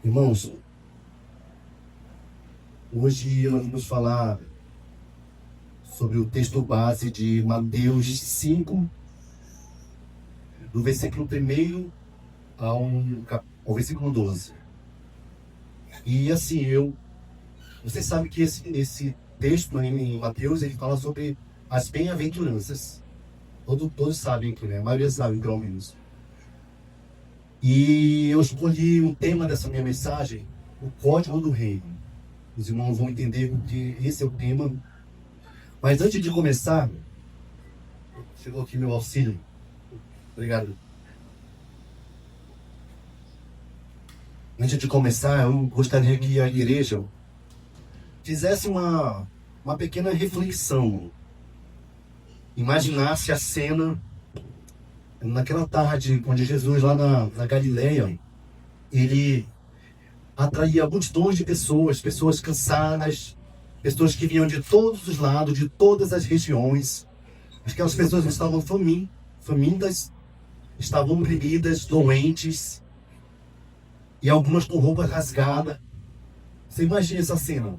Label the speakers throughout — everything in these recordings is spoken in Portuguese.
Speaker 1: Irmãos, hoje nós vamos falar sobre o texto base de Mateus 5, do versículo 1 ao versículo 12. E assim, vocês sabem que esse texto em Mateus, ele fala sobre as bem-aventuranças. Todos sabem que, né? A maioria sabe, pelo menos. E eu escolhi o tema dessa minha mensagem, o código do reino. Os irmãos vão entender que esse é o tema. Mas antes de começar, chegou aqui meu auxílio. Obrigado. Antes de começar, eu gostaria que a igreja fizesse uma pequena reflexão. Imaginasse a cena naquela tarde, onde Jesus, lá na Galileia, ele atraía multidões de pessoas cansadas, pessoas que vinham de todos os lados, de todas as regiões. Aquelas pessoas estavam famintas, estavam oprimidas, doentes, e algumas com roupa rasgada. Você imagina essa cena?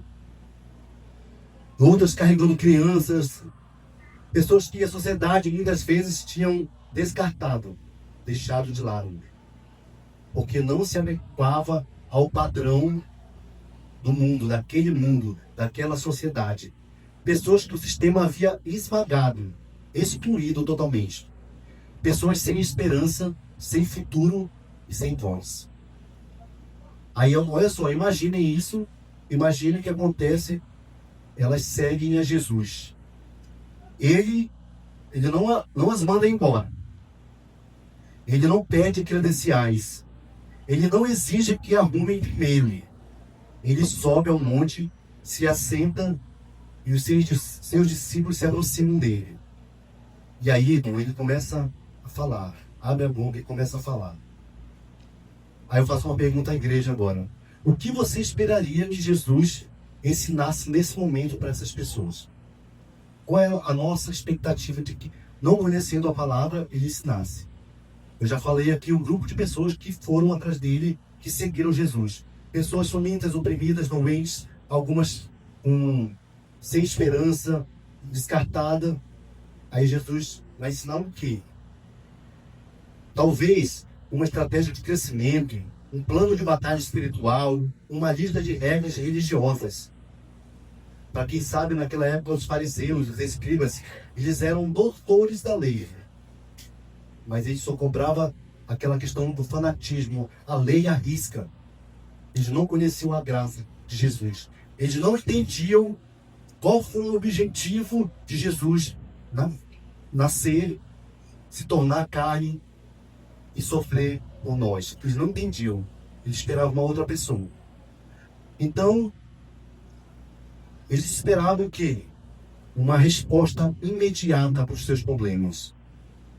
Speaker 1: Outras carregando crianças, pessoas que a sociedade muitas vezes tinham descartado, deixado de lado, porque não se adequava ao padrão do mundo, daquela sociedade. Pessoas que o sistema havia esmagado, excluído totalmente. Pessoas sem esperança, sem futuro e sem voz. Aí, olha só, imaginem isso, imaginem o que acontece, elas seguem a Jesus. Ele não as manda embora. Ele não pede credenciais. Ele não exige que arrumem primeiro. Ele sobe ao monte, se assenta e os seus discípulos se aproximam dele. E aí, ele começa a falar. Abre a boca e começa a falar. Aí eu faço uma pergunta à igreja agora. O que você esperaria que Jesus ensinasse nesse momento para essas pessoas? Qual é a nossa expectativa de que, não conhecendo a palavra, ele ensinasse? Eu já falei aqui um grupo de pessoas que foram atrás dele, que seguiram Jesus. Pessoas famintas, oprimidas, doentes, algumas sem esperança, descartada. Aí Jesus vai ensinar o quê? Talvez uma estratégia de crescimento, um plano de batalha espiritual, uma lista de regras religiosas. Para quem sabe, naquela época, os fariseus, os escribas, eles eram doutores da lei. Mas eles só cobravam aquela questão do fanatismo, a lei à risca. Eles não conheciam a graça de Jesus. Eles não entendiam qual foi o objetivo de Jesus nascer, se tornar carne e sofrer por nós. Eles não entendiam. Eles esperavam uma outra pessoa. Então, eles esperavam o quê? Uma resposta imediata para os seus problemas.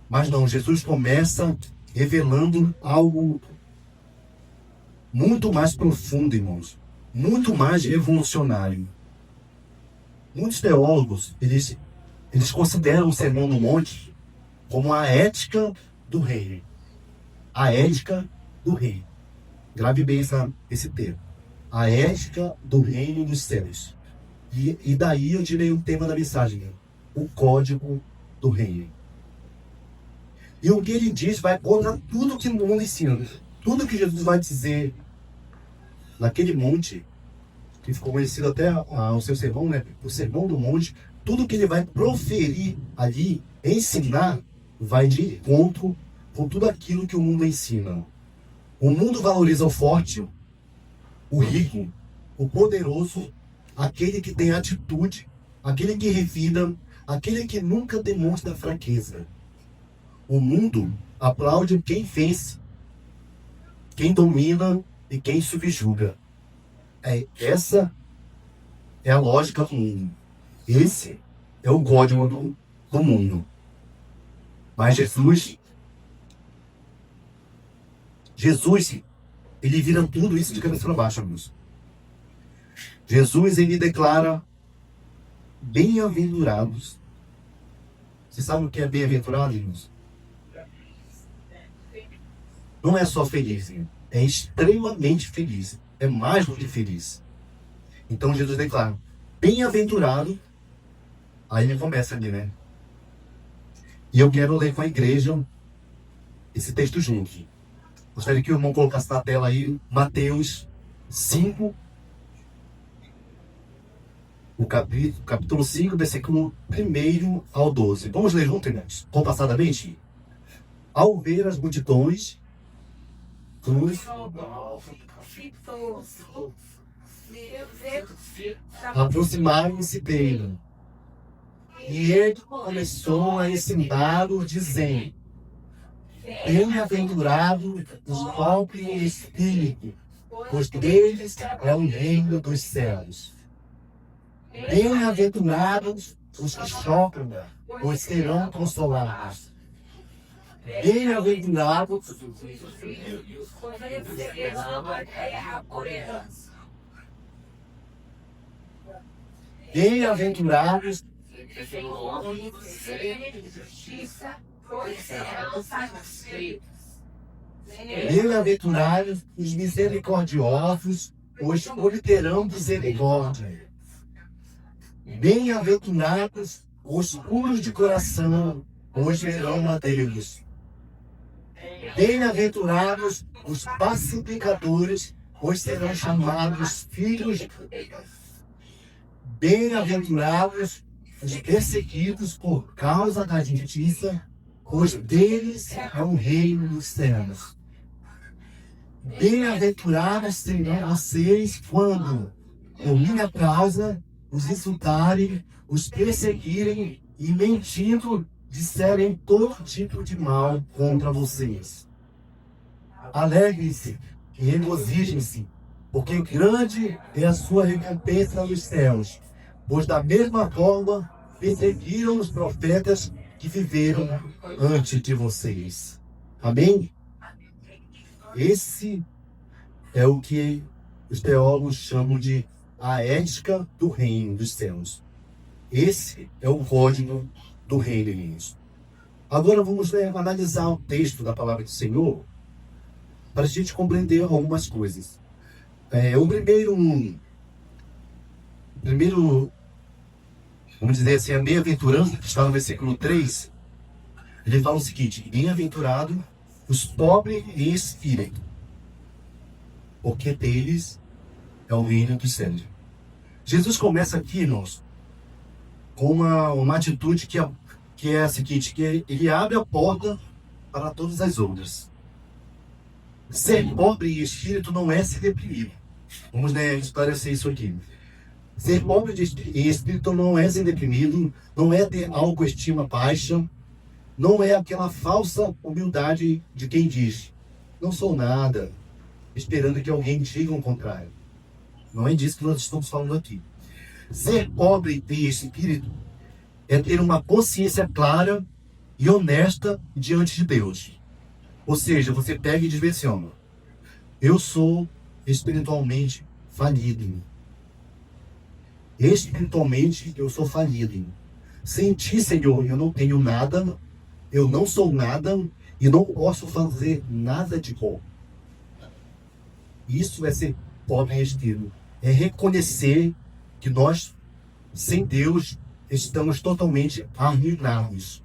Speaker 1: Mas não, Jesus começa revelando algo muito mais profundo, irmãos. Muito mais revolucionário. Muitos teólogos, eles consideram o Sermão do Monte como a ética do reino. A ética do reino. Grave bem esse termo. A ética do reino dos céus. E daí eu direi o tema da mensagem. O código do reino. E o que ele diz vai contra tudo que o mundo ensina. Tudo que Jesus vai dizer naquele monte, que ficou conhecido até o seu sermão, né? O Sermão do Monte. Tudo que ele vai proferir ali, ensinar, vai de encontro com tudo aquilo que o mundo ensina. O mundo valoriza o forte, o rico, o poderoso, aquele que tem atitude, aquele que revida, aquele que nunca demonstra fraqueza. O mundo aplaude quem vence, quem domina e quem subjuga. Essa é a lógica do mundo. Esse é o código do mundo. Mas Jesus, ele vira tudo isso de cabeça para baixo, amigos. Jesus, ele declara: bem-aventurados. Você sabe o que é bem-aventurado, irmãos? Não é só feliz, é extremamente feliz. É mais do que feliz. Então Jesus declara, bem-aventurado. Aí ele começa ali, né? E eu quero ler com a igreja esse texto junto. Gostaria que o irmão colocasse na tela aí Mateus 5, o capítulo 5, versículo 1 ao 12. Vamos ler juntos, irmãos? Compassadamente. Ao ver as multidões, aproximaram-se dele. E ele começou a ensiná-los, dizendo, bem-aventurados os pobres em espírito, pois deles é o reino dos céus. Bem-aventurados os que choram, pois serão consolados. Bem-aventurados os humildes, pois receberão a terra por herança. Bem-aventurados os que fazem justiça, pois serão satisfeitos. Bem-aventurados os misericordiosos, pois obterão misericórdia. Bem-aventurados os puros de coração, pois verão a Deus. Bem-aventurados os pacificadores, pois serão chamados filhos de Deus. Bem-aventurados os perseguidos por causa da justiça, pois deles é o reino dos céus. Bem-aventurados serão vocês quando, por minha causa, os insultarem, os perseguirem e, mentindo, disserem todo tipo de mal contra vocês. Alegrem-se e regozijem-se, porque grande é a sua recompensa nos céus, pois da mesma forma perseguiram os profetas que viveram antes de vocês. Amém? Esse é o que os teólogos chamam de a ética do reino dos céus. Esse é o código do reino de Deus. Agora vamos analisar o texto da palavra do Senhor para a gente compreender algumas coisas. O primeiro, vamos dizer assim, a bem-aventurança que está no versículo 3, ele fala o seguinte: bem-aventurado os pobres em espírito, porque deles é o reino dos céus. Jesus começa aqui, irmãos, com uma atitude que é a seguinte, que ele abre a porta para todas as outras. Ser pobre em espírito não é ser deprimido. Vamos esclarecer isso aqui. Ser pobre em espírito não é ser deprimido, não é ter autoestima baixa, não é aquela falsa humildade de quem diz, não sou nada, esperando que alguém diga o contrário. Não é disso que nós estamos falando aqui. Ser pobre em espírito é ter uma consciência clara e honesta diante de Deus. Ou seja, você pega e diz assim, ó, eu sou espiritualmente falido. Espiritualmente eu sou falido. Sem ti, Senhor, eu não tenho nada, eu não sou nada e não posso fazer nada de bom. Isso é ser pobre em espírito. É reconhecer que nós, sem Deus, estamos totalmente arruinados.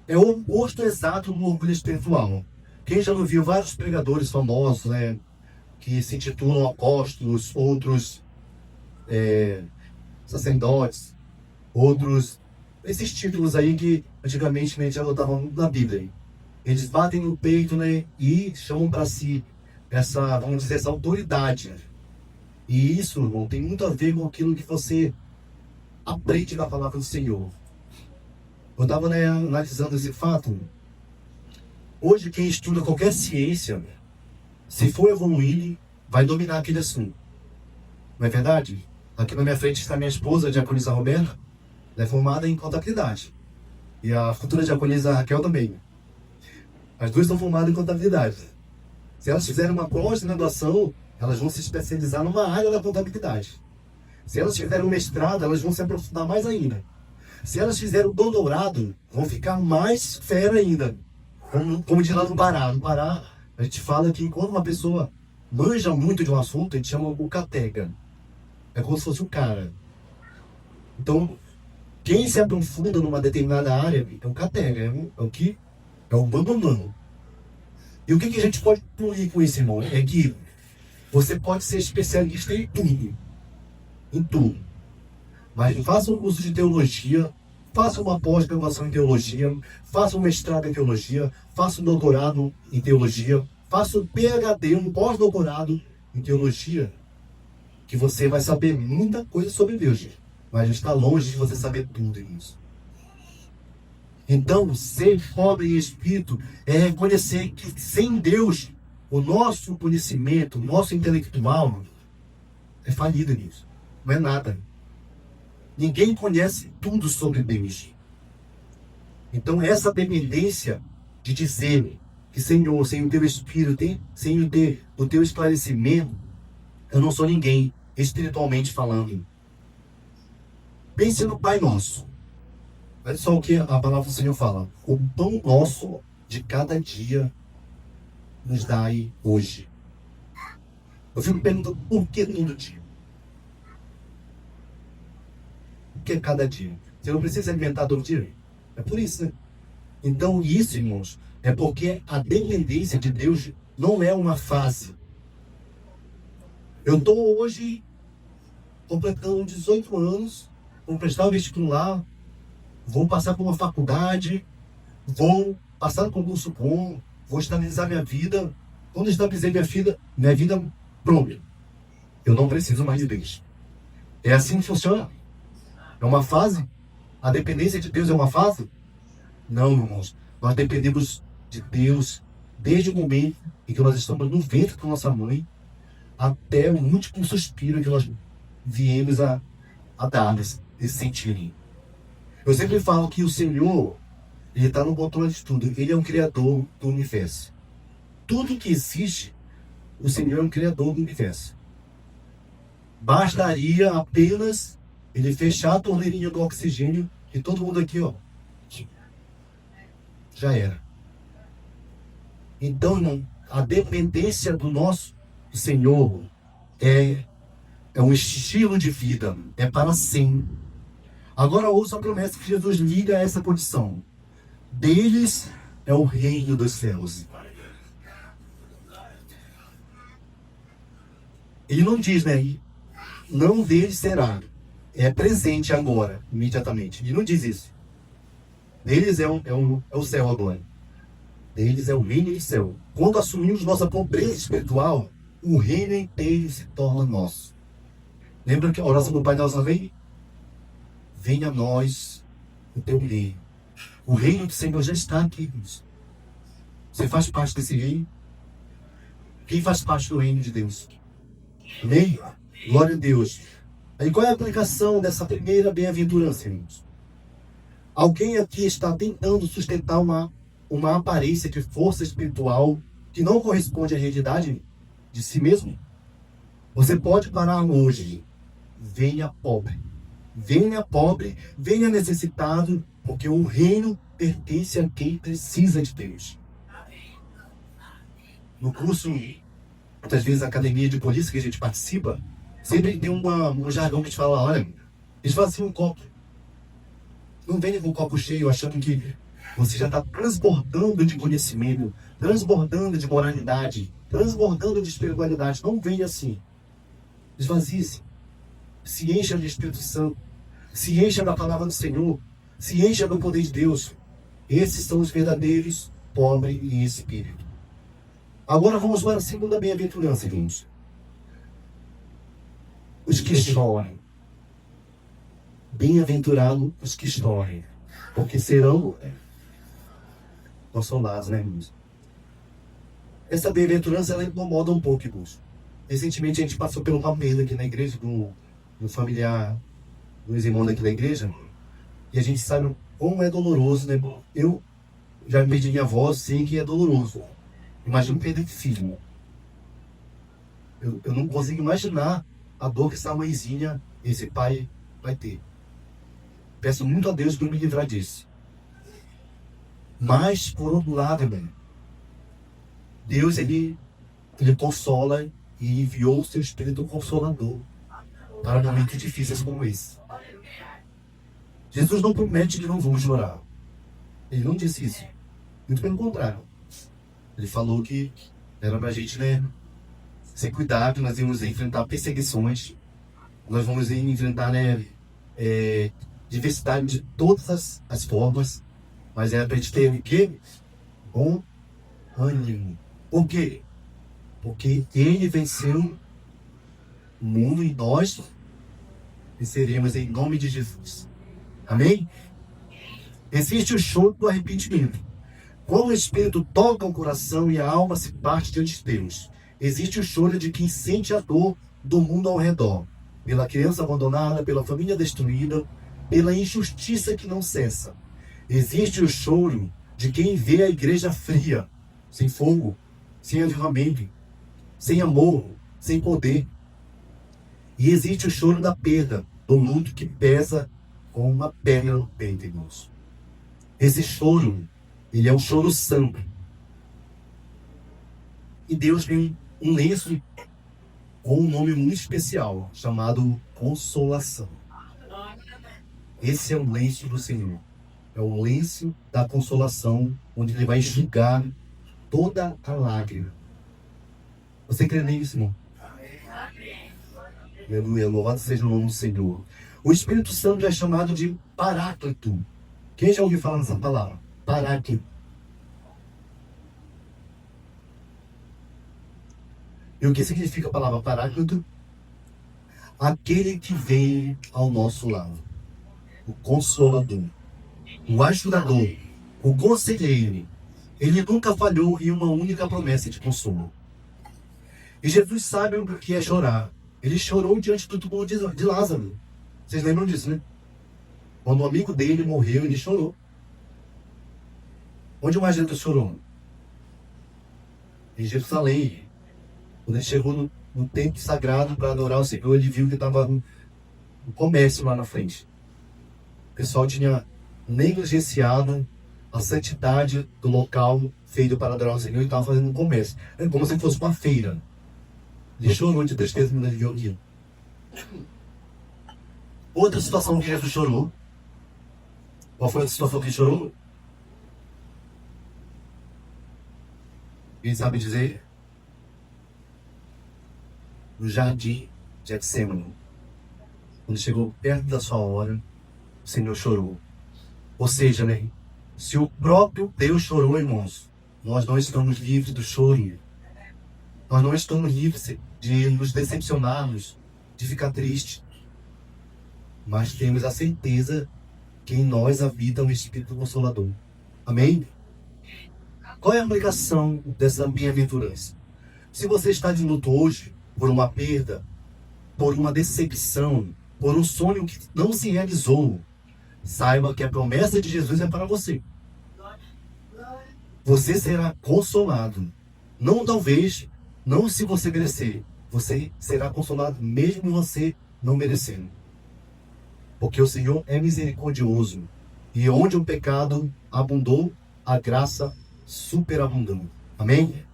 Speaker 1: É o oposto exato do orgulho espiritual. Quem já não viu vários pregadores famosos, né, que se intitulam apóstolos, outros sacerdotes, outros, esses títulos aí que antigamente a gente adotavam na Bíblia. Eles batem no peito, né, e chamam para si essa, vamos dizer, essa autoridade. E isso, irmão, tem muito a ver com aquilo que você aprende na palavra do Senhor. Eu estava analisando esse fato. Hoje, quem estuda qualquer ciência, se for evoluir, vai dominar aquele assunto. Não é verdade? Aqui na minha frente está minha esposa, a diaconisa Roberta, ela é formada em contabilidade. E a futura diaconisa Raquel também. As duas estão formadas em contabilidade. Se elas fizerem uma pós-graduação, elas vão se especializar numa área da contabilidade. Se elas fizerem um mestrado, elas vão se aprofundar mais ainda. Se elas fizerem um doutorado, vão ficar mais fera ainda. Como diz lá no Pará. No Pará, A gente fala que quando uma pessoa manja muito de um assunto, a gente chama o catega. É como se fosse um cara. Então, quem se aprofunda numa determinada área é o catega, é o que é o bambambam. E o que a gente pode concluir com isso, irmão? É que você pode ser especialista em tudo. Em tudo. Mas faça um curso de teologia, faça uma pós-graduação em teologia, faça um mestrado em teologia, faça um doutorado em teologia, faça um PhD, um pós-doutorado em teologia, que você vai saber muita coisa sobre Deus. Mas está longe de você saber tudo nisso. Então, ser pobre em espírito é reconhecer que sem Deus, o nosso conhecimento, o nosso intelectual é falido nisso. Não é nada. Ninguém conhece tudo sobre Deus. Então, essa dependência de dizer que, Senhor, sem o teu espírito, sem o teu esclarecimento, eu não sou ninguém, espiritualmente falando. Pense no Pai Nosso. Olha só o que a palavra do Senhor fala. O pão nosso de cada dia nos dai hoje. Eu fico perguntando, por que todo dia? Por que cada dia? Você não precisa se alimentar todo dia? É por isso, né? Então isso, irmãos, é porque a dependência de Deus não é uma fase. Eu estou hoje completando 18 anos, vou prestar o vestibular, vou passar por uma faculdade, vou passar no concurso bom, vou estabilizar minha vida. Quando estabilizei minha vida, pronto. Eu não preciso mais de Deus. É assim que funciona. É uma fase. A dependência de Deus é uma fase? Não, irmãos. Nós dependemos de Deus desde o momento em que nós estamos no ventre da nossa mãe até o último suspiro que nós viemos a dar esse sentido. Eu sempre falo que o Senhor, Ele está no controle de tudo. Ele é um criador do universo. Tudo que existe, o Senhor é um criador do universo. Bastaria apenas Ele fechar a torneirinha do oxigênio e todo mundo aqui, ó, já era. Então, irmão, a dependência do nosso Senhor é um estilo de vida, é para sempre. Agora ouça a promessa que Jesus liga a essa condição. Deles é o reino dos céus. Ele não diz, né? Não deles será. É presente agora, imediatamente. Ele não diz isso. Deles é o céu agora. Deles é o reino do céu. Quando assumimos nossa pobreza espiritual, o reino inteiro se torna nosso. Lembra que a oração do Pai Nosso vem? Venha a nós o teu reino. O reino do Senhor já está aqui. Você faz parte desse reino? Quem faz parte do reino de Deus? Amém? Glória a Deus. Aí qual é a aplicação dessa primeira bem-aventurança, irmãos? Alguém aqui está tentando sustentar uma aparência de força espiritual que não corresponde à realidade de si mesmo? Você pode parar hoje. Venha pobre. Venha pobre, venha necessitado, porque o reino pertence a quem precisa de Deus. No curso, muitas vezes, a academia de polícia que a gente participa, sempre tem um jargão que a gente fala, olha, eles falam assim, um copo. Não venha com um copo cheio achando que você já está transbordando de conhecimento, transbordando de moralidade, transbordando de espiritualidade. Não venha assim. Esvazie-se. Se encha do Espírito Santo. Se encha da palavra do Senhor. Se encha do poder de Deus. Esses são os verdadeiros pobres em espírito. Agora vamos para a segunda bem-aventurança, irmãos. Os que choram. Bem-aventurados os que choram, porque serão consolados, né, irmãos? Essa bem-aventurança, ela incomoda um pouco, irmãos. Recentemente a gente passou pelo papel aqui na igreja, do familiar dos irmãos daqui da igreja, e a gente sabe como é doloroso, né? Eu já perdi minha avó, sei que é doloroso. Imagina perder filho. Eu não consigo imaginar a dor que essa mãezinha, esse pai, vai ter. Peço muito a Deus para me livrar disso. Mas, por outro lado, irmão, Deus, ele consola e enviou o seu Espírito Consolador para momentos difíceis como esse. Jesus não promete que não vamos chorar. Ele não disse isso. Muito pelo contrário. Ele falou que era para a gente, ser cuidado, nós íamos enfrentar perseguições, nós vamos enfrentar, diversidade de todas as formas, mas era para a gente ter o quê? Bom ânimo. Por quê? Porque ele venceu o mundo e nós venceremos em nome de Jesus. Amém? Existe o choro do arrependimento. Quando o Espírito toca o coração e a alma se parte diante de Deus, existe o choro de quem sente a dor do mundo ao redor, pela criança abandonada, pela família destruída, pela injustiça que não cessa. Existe o choro de quem vê a igreja fria, sem fogo, sem avivamento, sem amor, sem poder. E existe o choro da perda, do luto que pesa com uma pedra no peito, irmãos. Esse choro, ele é um choro santo. E Deus tem um lenço com um nome muito especial, chamado consolação. Esse é o lenço do Senhor. É o lenço da consolação, onde Ele vai enxugar toda a lágrima. Você crê nisso, irmão? Aleluia, louvado seja o nome do Senhor. O Espírito Santo é chamado de Paráclito. Quem já ouviu falar nessa palavra? Paráclito. E o que significa a palavra Paráclito? Aquele que vem ao nosso lado. O Consolador. O Ajudador. O Conselheiro. Ele nunca falhou em uma única promessa de consolo. E Jesus sabe o que é chorar. Ele chorou diante do túmulo de Lázaro. Vocês lembram disso, né? Quando um amigo dele morreu, ele chorou. Onde mais Jesus chorou? Em Jerusalém. Quando ele chegou no templo sagrado para adorar o Senhor, ele viu que estava no comércio lá na frente. O pessoal tinha negligenciado a santidade do local feito para adorar o Senhor e estava fazendo um comércio. É como se fosse uma feira. Ele chorou de tristeza no dia. Outra situação que Jesus chorou. Qual foi a situação que ele chorou? Quem sabe dizer? No jardim de Getsêmani. Quando chegou perto da sua hora, o Senhor chorou. Ou seja, se o próprio Deus chorou, irmãos, nós não estamos livres do choro. Nós não estamos livres de nos decepcionarmos, de ficar tristes. Mas temos a certeza que em nós habita um Espírito Consolador. Amém? Qual é a aplicação dessa bem-aventurança? Se você está de luto hoje, por uma perda, por uma decepção, por um sonho que não se realizou, saiba que a promessa de Jesus é para você. Você será consolado. Não talvez, não se você merecer. Você será consolado mesmo você não merecendo. Porque o Senhor é misericordioso. E onde o pecado abundou, a graça superabundou. Amém?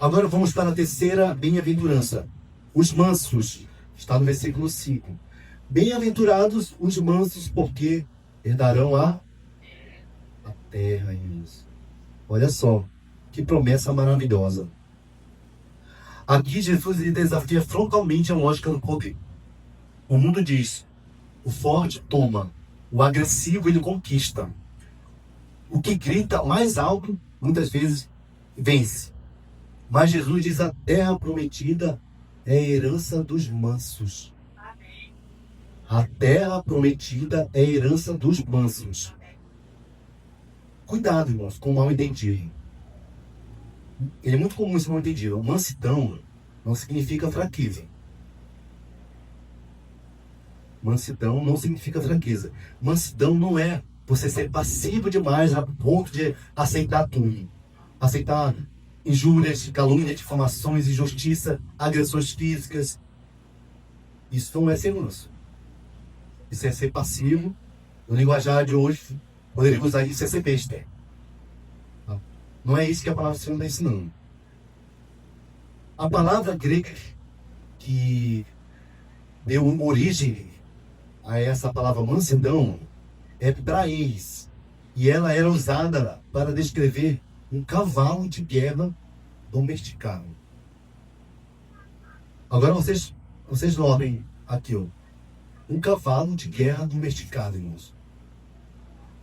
Speaker 1: Agora vamos para a terceira bem-aventurança. Os mansos. Está no versículo 5. Bem-aventurados os mansos, porque herdarão a terra, irmãos. Olha só, que promessa maravilhosa. Aqui Jesus desafia frontalmente a lógica do poder. O mundo diz, o forte toma, o agressivo ele conquista. O que grita mais alto, muitas vezes, vence. Mas Jesus diz, a terra prometida é a herança dos mansos. A terra prometida é a herança dos mansos. Cuidado, irmãos, com o mal entendido. Ele é muito comum esse mal entendido. O mansidão não significa fraqueza. Mansidão não significa fraqueza. Mansidão não é você ser passivo demais a ponto de aceitar tudo. Aceitar injúrias, calúnias, difamações, injustiça, agressões físicas. Isso não é ser manso. Isso é ser passivo. No linguajar de hoje, poderíamos usar isso, é ser besta. Não é isso que a palavra do Senhor está ensinando. A palavra grega que deu origem a essa palavra mansidão é praeis. E ela era usada para descrever um cavalo de guerra domesticado. Agora vocês notem aqui, ó, um cavalo de guerra domesticado, irmãos.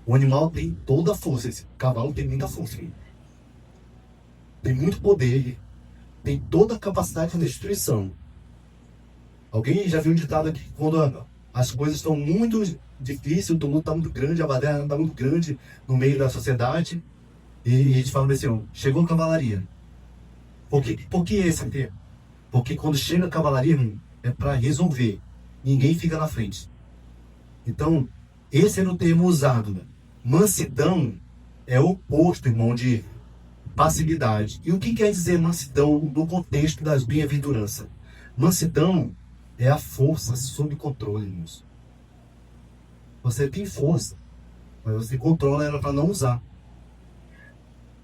Speaker 1: O animal tem toda a força, esse cavalo tem muita força. Tem muito poder, tem toda a capacidade de destruição. Alguém já viu um ditado aqui, quando as coisas estão muito difíceis, o tumulto está muito grande, a baderna está muito grande no meio da sociedade, e a gente fala assim, ó, chegou a cavalaria. Por que esse termo? Porque quando chega a cavalaria, é para resolver. Ninguém fica na frente. Então, esse era o termo usado. Né? Mansidão é o oposto, irmão, de passividade. E o que quer dizer mansidão no contexto das bem-aventuranças? Mansidão é a força sob controle, irmãos. Você tem força, mas você controla ela para não usar.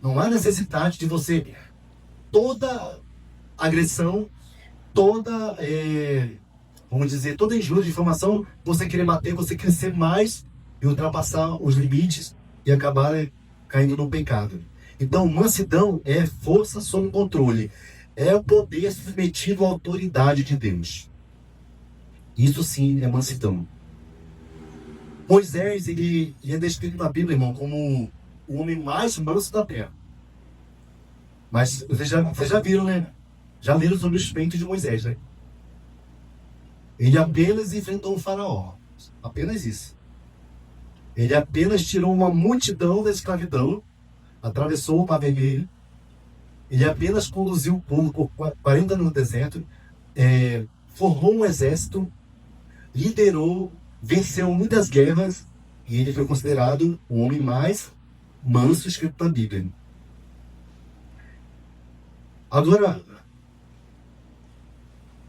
Speaker 1: Não há necessidade de você toda agressão, toda, vamos dizer, toda injúria de informação, você querer bater, você querer ser mais e ultrapassar os limites e acabar caindo no pecado. Então, mansidão é força sob controle, é o poder submetido à autoridade de Deus. Isso sim é mansidão. Moisés, ele é descrito na Bíblia, irmão, como o homem mais manso da terra. Mas vocês já viram, né? Já leram sobre os feitos de Moisés, né? Ele apenas enfrentou um faraó. Apenas isso. Ele apenas tirou uma multidão da escravidão, atravessou o Mar Vermelho. Ele apenas conduziu o povo por 40 anos no deserto, formou um exército, liderou, venceu muitas guerras, e ele foi considerado o homem mais manso escrito na Bíblia. Agora,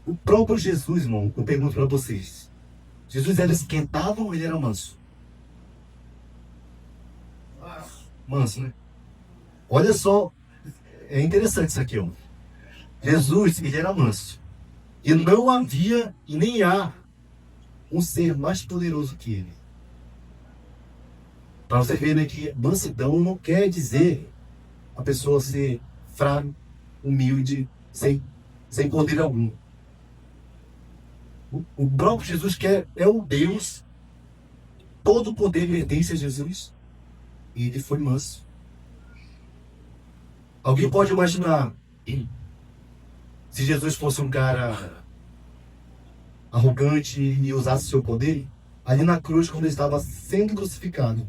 Speaker 1: o próprio Jesus, irmão, eu pergunto para vocês, Jesus era esquentado ou ele era manso? Manso, né? Olha só, é interessante isso aqui, ó. Jesus, ele era manso. E não havia e nem há um ser mais poderoso que ele. Para você ver, né, que mansidão não quer dizer a pessoa ser fraca, humilde, sem poder algum. O próprio Jesus é o Deus, todo o poder pertence a Jesus, e ele foi manso. Alguém pode imaginar se Jesus fosse um cara arrogante e usasse seu poder? Ali na cruz, quando ele estava sendo crucificado,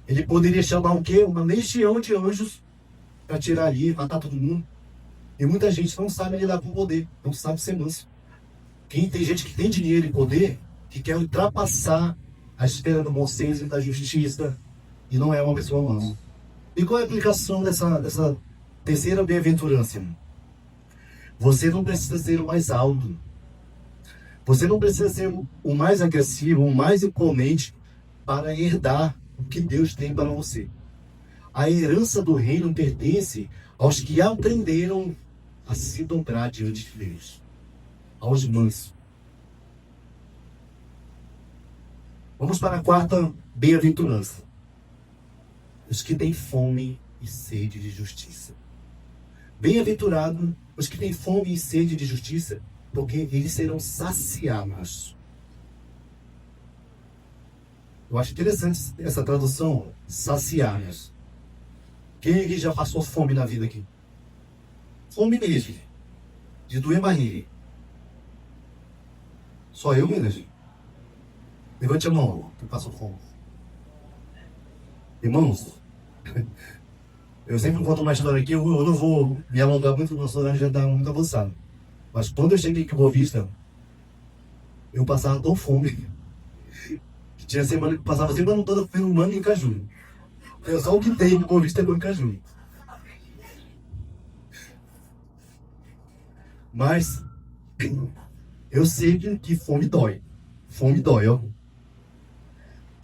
Speaker 1: ele poderia chamar o quê? Uma legião de anjos para tirar ali, matar todo mundo. E muita gente não sabe lidar com o poder, não sabe ser manso. Tem gente que tem dinheiro e poder, que quer ultrapassar a esfera do bom senso e da justiça, e não é uma pessoa mansa. E qual é a aplicação dessa terceira bem-aventurança? Você não precisa ser o mais alto. Você não precisa ser o mais agressivo, o mais imponente para herdar o que Deus tem para você. A herança do reino pertence aos que aprenderam a se dobrar diante de Deus. Aos mansos. Vamos para a quarta bem-aventurança. Os que têm fome e sede de justiça. Bem-aventurado os que têm fome e sede de justiça, porque eles serão saciados. Eu acho interessante essa tradução, saciados. Quem aqui já passou fome na vida aqui? Fome mesmo, de doer barriga. Só eu, Minas? Levante a mão, que passou fome. Irmãos, eu sempre conto uma história aqui, eu não vou me alongar muito, porque o senhor já está muito avançado. Mas quando eu cheguei aqui em Boa Vista, eu passava tão fome. Que tinha semana que passava a semana toda comendo manga em caju. É só o que tem em Boa Vista é manga em caju. Mas eu sei que fome dói. Fome dói, ó.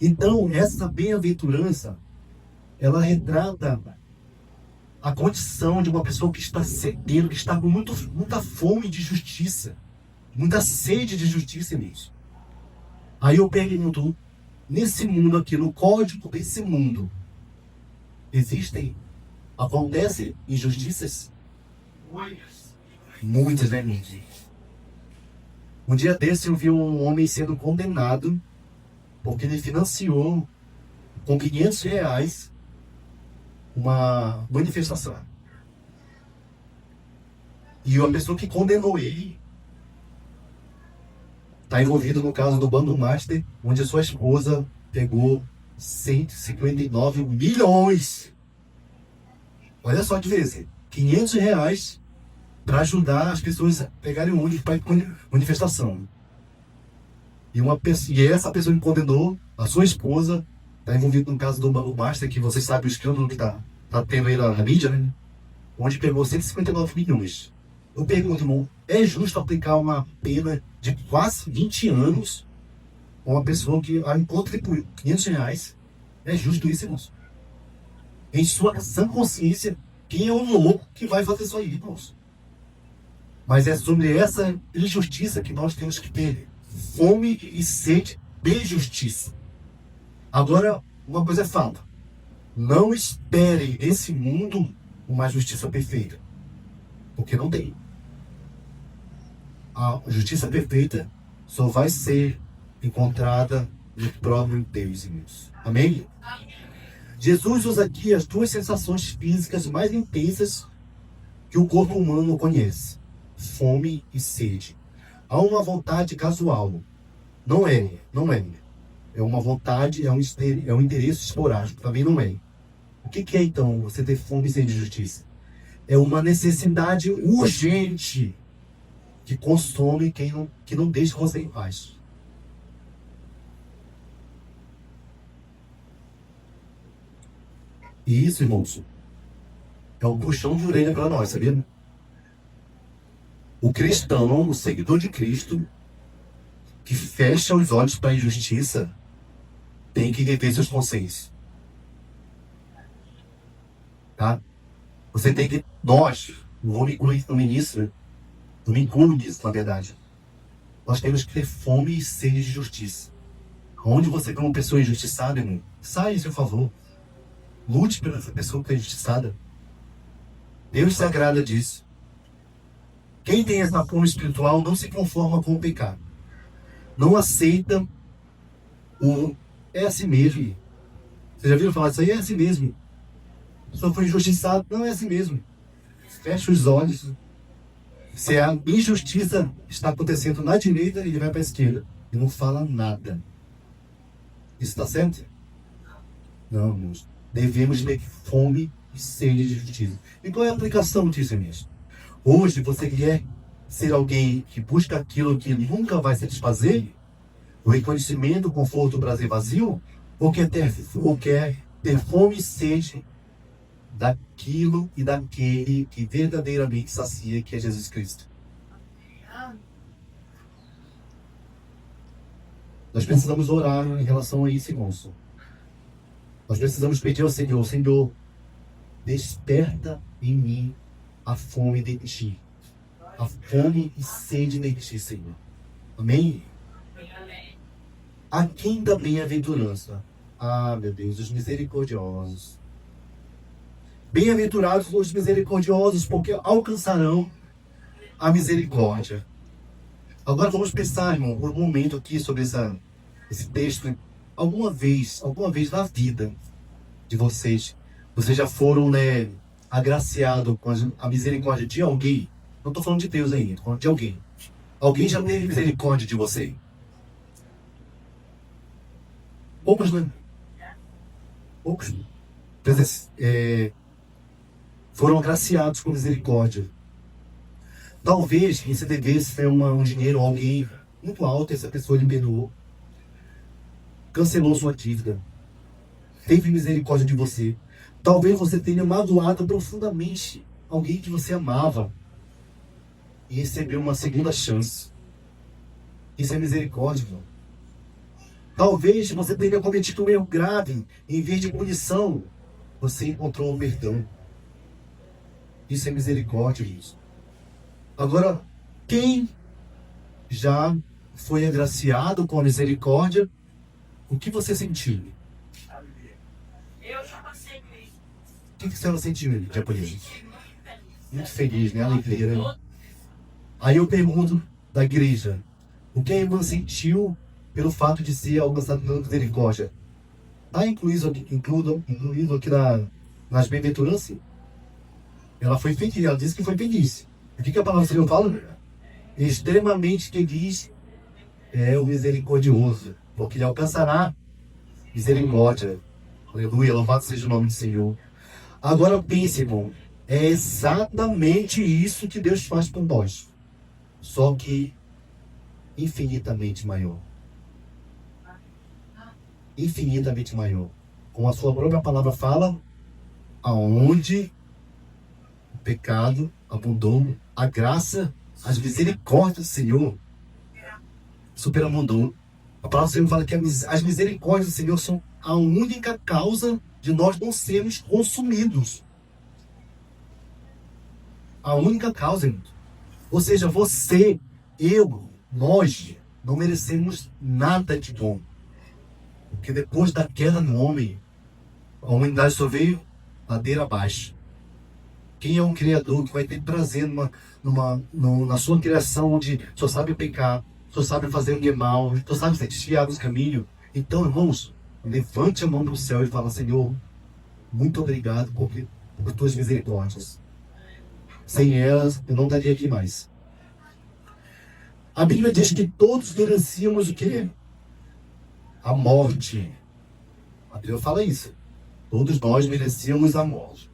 Speaker 1: Então, essa bem-aventurança, ela retrata a condição de uma pessoa que está sedento, que está com muita fome de justiça, muita sede de justiça, irmãos. Aí eu pergunto, nesse mundo aqui, no código desse mundo, acontecem injustiças? Muitas, né, irmãos? Um dia desse eu vi um homem sendo condenado porque ele financiou com R$ 500 uma manifestação. E a pessoa que condenou ele está envolvido no caso do Bando Master, onde a sua esposa pegou 159 milhões. Olha só de vez, R$ 500 para ajudar as pessoas a pegarem um ônibus para ir para manifestação. E essa pessoa que condenou, a sua esposa, está envolvida no caso do Bando Master, que vocês sabem o escândalo que tá tendo aí na mídia, né? Onde pegou 159 milhões. Eu pergunto, irmão, é justo aplicar uma pena de quase 20 anos a uma pessoa que contribuiu R$ 500? É justo isso, irmãos? Em sua sã consciência, quem é o louco que vai fazer isso aí, irmãos? Mas é sobre essa injustiça que nós temos que ter fome e sede de justiça. Agora, uma coisa é fato. Não espere esse mundo uma justiça perfeita. Porque não tem. A justiça perfeita só vai ser encontrada no próprio Deus, irmãos. Amém? Jesus usa aqui as duas sensações físicas mais intensas que o corpo humano conhece: fome e sede. Há uma vontade casual. Não é. É uma vontade, é um interesse esporádico. Também não é. O que é então você ter fome e sede de justiça? É uma necessidade urgente que consome que não deixa você em paz. E isso, irmãos, é um puxão de orelha para nós, sabia? O cristão, o seguidor de Cristo, que fecha os olhos para a injustiça, tem que rever seus conceitos. Tá? Você tem que... Nós, não vou me incluir no ministro, não me incluo nisso, na verdade. Nós temos que ter fome e sede de justiça. Onde você vê uma pessoa injustiçada, irmão, sai em seu favor. Lute pela pessoa que é injustiçada. Deus se agrada disso. Quem tem essa fome espiritual não se conforma com o pecado. Não aceita o... É assim mesmo. Vocês já viram falar isso aí? É assim mesmo. A pessoa foi injustiçada. Não, é assim mesmo. Fecha os olhos. Se a injustiça está acontecendo na direita, ele vai para a esquerda. E não fala nada. Isso está certo? Não, irmãos. Devemos ter fome e sede de justiça. E qual é a aplicação disso mesmo? Hoje você quer ser alguém que busca aquilo que nunca vai satisfazer? O reconhecimento, o conforto, o prazer vazio? Ou quer ter fome e sede daquilo e daquele que verdadeiramente sacia, que é Jesus Cristo? Nós precisamos orar em relação a isso, irmãos. Nós precisamos pedir ao Senhor: Senhor, desperta em mim a fome de Ti. A fome e sede de Ti, Senhor. Amém? A quem da bem-aventurança? Ah, meu Deus, os misericordiosos. Bem-aventurados os misericordiosos, porque alcançarão a misericórdia. Agora vamos pensar, irmão, por um momento aqui sobre esse texto. Alguma vez na vida de vocês já foram, né, agraciados com a misericórdia de alguém? Não estou falando de Deus ainda, estou falando de alguém. Alguém já teve misericórdia de você? Poucos, né? Poucos. Foram agraciados com misericórdia. Talvez você devesse ter um dinheiro a alguém muito alto, essa pessoa liberou, cancelou sua dívida, teve misericórdia de você. Talvez você tenha magoado profundamente alguém que você amava e recebeu uma segunda chance. Isso é misericórdia, irmão. Talvez você tenha cometido um erro grave. Em vez de punição, você encontrou um perdão. Isso é misericórdia, isso. Agora, quem já foi agraciado com a misericórdia, o que você sentiu?
Speaker 2: Eu já passei por isso.
Speaker 1: O que você sentiu, japonês?
Speaker 2: Fiquei muito feliz.
Speaker 1: Muito feliz, né? Alegria, né? Aí eu pergunto da igreja, o que a irmã sentiu pelo fato de ser alcançado pela misericórdia? Está incluído aqui nas bem-aventuranças? Ela foi feliz, ela disse que foi feliz. O que a palavra do Senhor fala? Extremamente feliz é o misericordioso, porque ele alcançará misericórdia. Aleluia, louvado seja o nome do Senhor. Agora pense, irmão, é exatamente isso que Deus faz por nós, só que infinitamente maior. Infinitamente maior. Como a sua própria palavra fala, aonde o pecado abundou, a graça, as misericórdias do Senhor superabundou. A palavra do Senhor fala que as misericórdias do Senhor são a única causa de nós não sermos consumidos. A única causa, irmão. Ou seja, você, eu, nós não merecemos nada de bom. Porque depois da queda do homem, a humanidade só veio ladeira abaixo. Quem é um criador que vai ter prazer na sua criação, onde só sabe pecar, só sabe fazer o mal, só sabe desviar dos caminhos? Então, irmãos, levante a mão do céu e fala: Senhor, muito obrigado por tuas misericórdias. Sem elas, eu não daria aqui mais. A Bíblia diz que todos merecíamos o quê? A morte. A Bíblia fala isso. Todos nós merecíamos a morte.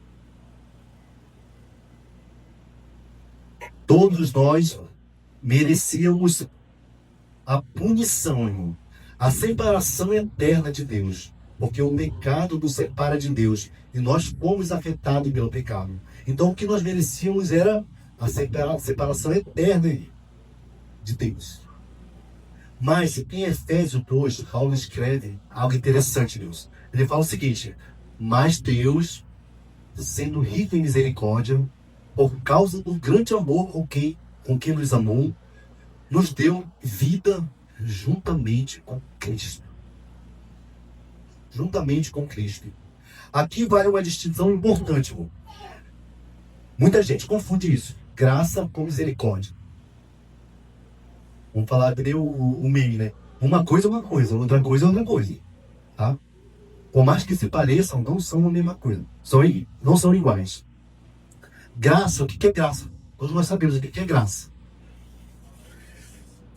Speaker 1: Todos nós merecíamos a punição, irmão. A separação eterna de Deus. Porque o pecado nos separa de Deus. E nós fomos afetados pelo pecado. Então o que nós merecíamos era a separação eterna de Deus. Mas em Efésios 2, Paulo escreve algo interessante, Deus. Ele fala o seguinte: mas Deus, sendo rico em misericórdia, por causa do grande amor com quem nos amou, nos deu vida juntamente com Cristo. Juntamente com Cristo. Aqui vai uma distinção importante, irmão. Muita gente confunde isso. Graça com misericórdia. Vamos falar o meme, né? Uma coisa é uma coisa, outra coisa é outra coisa. Tá? Por mais que se pareçam, não são a mesma coisa. Não são iguais. Graça, o que é graça? Todos nós sabemos o que é graça.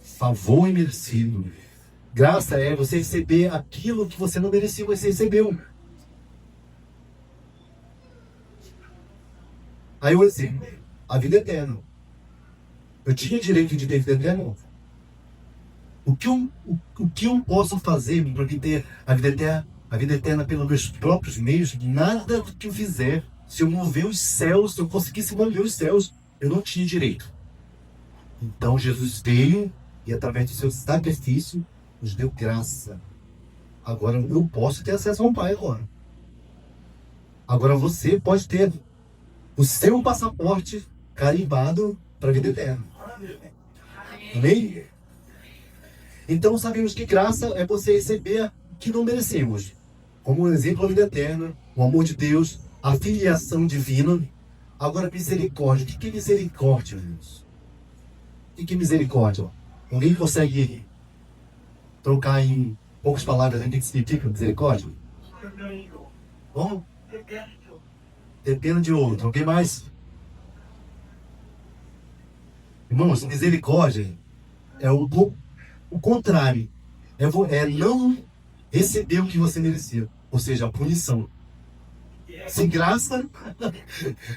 Speaker 1: Favor imerecido. Graça é você receber aquilo que você não merecia, você recebeu. Aí eu assim, a vida eterna. Eu tinha direito de ter vida eterna? O que eu posso fazer para ter a vida eterna pelos meus próprios meios? Nada do que eu fizer. Se eu mover os céus, se eu conseguisse mover os céus, eu não tinha direito. Então Jesus veio e através do seu sacrifício nos deu graça. Agora eu posso ter acesso ao Pai agora. Agora você pode ter o seu passaporte carimbado para a vida eterna. Amém? Então sabemos que graça é você receber o que não merecemos. Como um exemplo, a vida eterna, o amor de Deus, a filiação divina. Agora misericórdia. O que é misericórdia, Deus? O que é misericórdia? Alguém consegue trocar em poucas palavras o que significa misericórdia? Bom? Depende de outro. Alguém mais? Irmãos, misericórdia é o contrário. É não receber o que você merecia. Ou seja, a punição. Sem graça,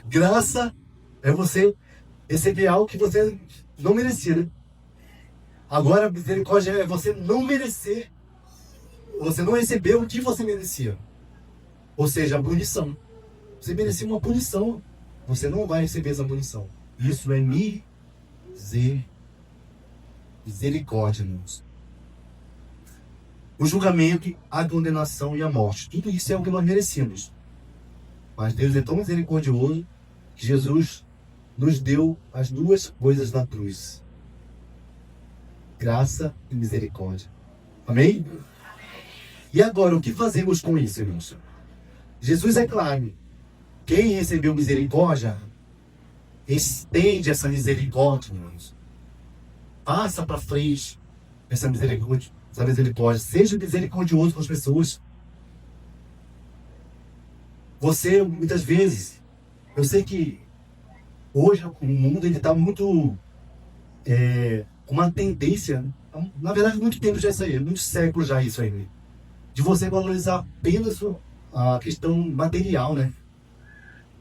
Speaker 1: graça é você receber algo que você não merecia, né? Agora, misericórdia é você não merecer. Você não recebeu o que você merecia. Ou seja, a punição. Você merecia uma punição. Você não vai receber essa punição. Isso é misericórdia, irmãos. O julgamento, a condenação e a morte. Tudo isso é o que nós merecemos. Mas Deus é tão misericordioso que Jesus nos deu as duas coisas na cruz: graça e misericórdia. Amém? E agora, o que fazemos com isso, irmãos? Jesus é claro. Quem recebeu misericórdia, estende essa misericórdia, irmãos. Passa para frente essa misericórdia. Seja misericordioso com as pessoas. Você, muitas vezes, eu sei que hoje o mundo está muito com uma tendência, na verdade, muito tempo já isso aí, muitos séculos já isso aí, de você valorizar apenas a questão material, né?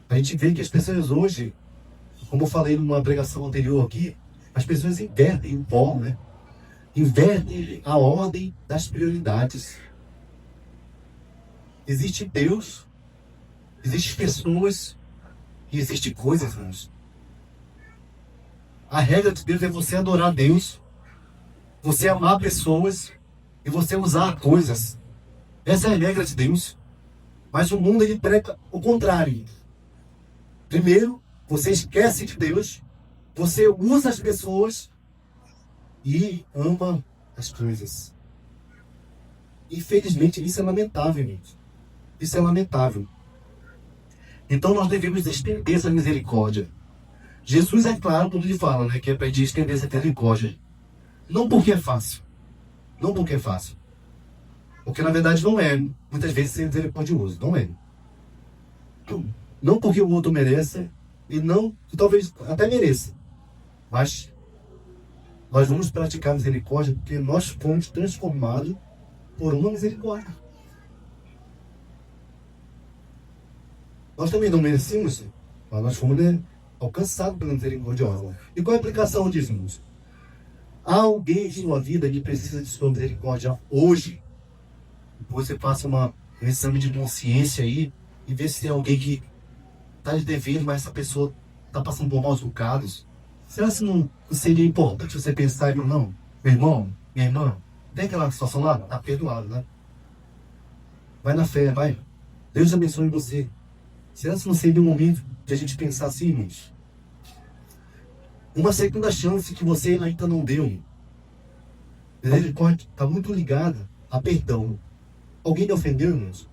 Speaker 1: A gente vê que as pessoas hoje, como eu falei numa pregação anterior aqui, as pessoas invertem o polo, né? Invertem a ordem das prioridades. Existe Deus, existem pessoas e existem coisas, irmãos. A regra de Deus é você adorar Deus, você amar pessoas e você usar coisas. Essa é a regra de Deus. Mas o mundo, ele prega o contrário. Primeiro, você esquece de Deus, você usa as pessoas e ama as coisas. Infelizmente, isso é lamentável, gente. Isso é lamentável. Então, nós devemos estender essa misericórdia. Jesus, é claro, quando ele fala, né, que é para estender essa misericórdia. Não porque é fácil. Não porque é fácil. Porque, na verdade, não é. Muitas vezes, ser misericordioso. Não é. Não porque o outro merece, e não, talvez até mereça. Mas nós vamos praticar misericórdia porque nós fomos transformados por uma misericórdia. Nós também não merecemos, mas nós fomos, né, alcançados pela misericórdia. E qual é a aplicação disso, irmãos? Há alguém em sua vida que precisa de sua misericórdia hoje? Você faça um exame de consciência aí e vê se tem alguém que está lhe devendo, mas essa pessoa está passando por maus bocados. Será que não seria importante você pensar, não, meu irmão, minha irmã, tem aquela situação lá? Está perdoado, né? Vai na fé, vai. Deus abençoe você. Será que não seria um momento de a gente pensar assim, irmãos? Uma segunda chance que você ainda não deu. Misericórdia está muito ligada a perdão. Alguém lhe ofendeu, irmãos?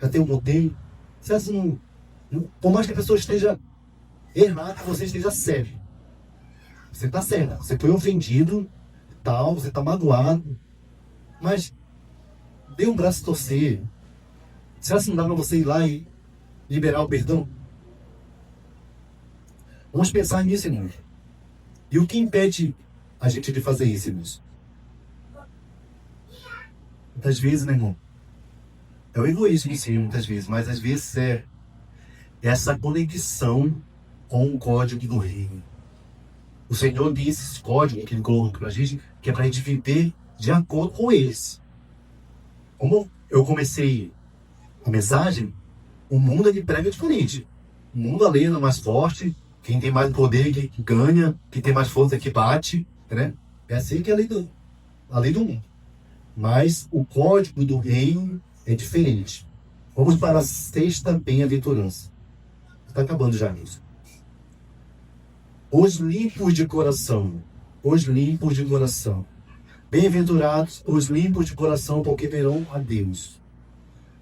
Speaker 1: Já tem um motivo? Será que não... Por mais que a pessoa esteja errada, você esteja sério. Você está certo. Você foi ofendido, tal, você está magoado. Mas dê um braço a torcer. Será que não dá para você ir lá e liberar o perdão? Vamos pensar nisso, irmãos. E o que impede a gente de fazer isso, irmãos? Muitas vezes, né, irmão? É o egoísmo em si, muitas vezes. Mas às vezes é essa conexão com o código do reino. O Senhor disse esse código que Ele colocou para a gente, que é para a gente viver de acordo com eles. Como eu comecei a mensagem, o mundo ele prega diferente. O mundo ali é mais forte, quem tem mais poder que ganha, quem tem mais força que bate, né? É assim que é a lei do mundo. Mas o código do reino é diferente. Vamos para a sexta bem-aventurança. Está acabando já isso. Os limpos de coração. Os limpos de coração. Bem-aventurados os limpos de coração, porque verão a Deus.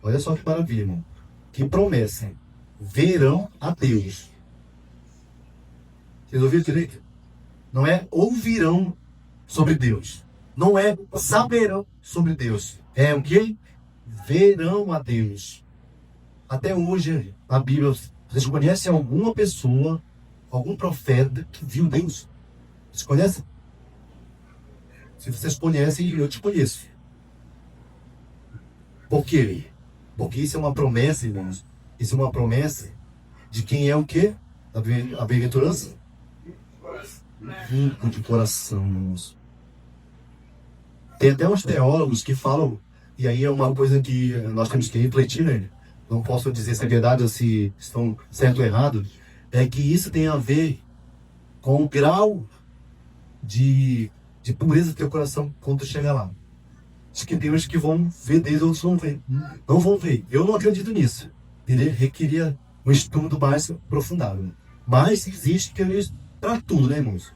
Speaker 1: Olha só que maravilha, irmão. Que promessa. Verão a Deus. Vocês ouviram direito? Não é ouvirão sobre Deus. Não é saberão sobre Deus. É o quê? Verão a Deus. Até hoje, na Bíblia, vocês conhecem alguma pessoa, algum profeta que viu Deus? Vocês conhecem? Se vocês conhecem, eu te conheço. Por quê? Porque isso é uma promessa, irmãos. Isso é uma promessa de quem é o quê? A bem-aventurança? Limpo de coração, irmãos. Tem até uns teólogos que falam, e aí é uma coisa que nós temos que refletir, né? Não posso dizer se é verdade ou se estão certo ou errado, é que isso tem a ver com o grau de pureza do teu coração quando tu chega lá. Diz que tem uns que vão ver Deus, outros vão ver. Não vão ver. Eu não acredito nisso. Ele requeria um estudo mais aprofundado. Mas existe para tudo, né, irmãos?